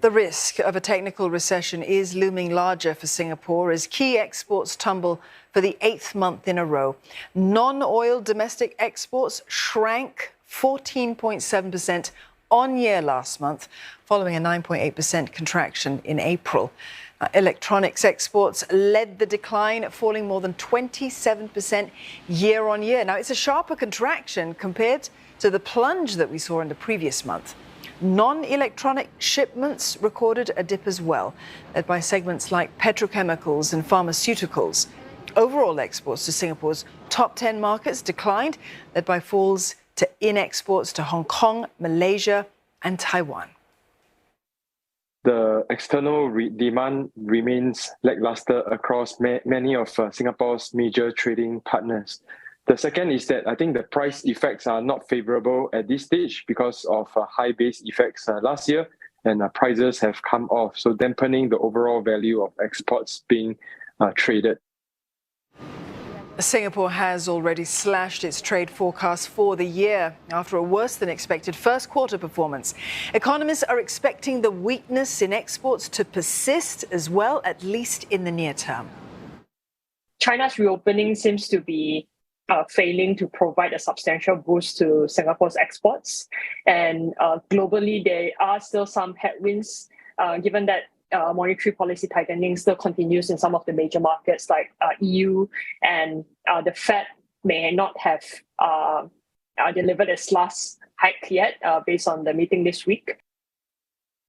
The risk of a technical recession is looming larger for Singapore as key exports tumble for the 8th month in a row. Non-oil domestic exports shrank 14.7% on year last month, following a 9.8% contraction in April. Electronics exports led the decline, falling more than 27% year on year. Now, it's a sharper contraction compared to the plunge that we saw in the previous month. Non-electronic shipments recorded a dip as well, led by segments like petrochemicals and pharmaceuticals. Overall exports to Singapore's top 10 markets declined, led by falls in exports to Hong Kong, Malaysia and Taiwan. The external demand remains lackluster across many of Singapore's major trading partners. The second is that I think the price effects are not favorable at this stage because of high base effects last year, and prices have come off, so dampening the overall value of exports being traded. Singapore has already slashed its trade forecast for the year after a worse than expected first quarter performance. Economists are expecting the weakness in exports to persist as well, at least in the near term. China's reopening seems to be failing to provide a substantial boost to Singapore's exports. And globally, there are still some headwinds, given that monetary policy tightening still continues in some of the major markets like EU, and the Fed may not have delivered its last hike yet based on the meeting this week.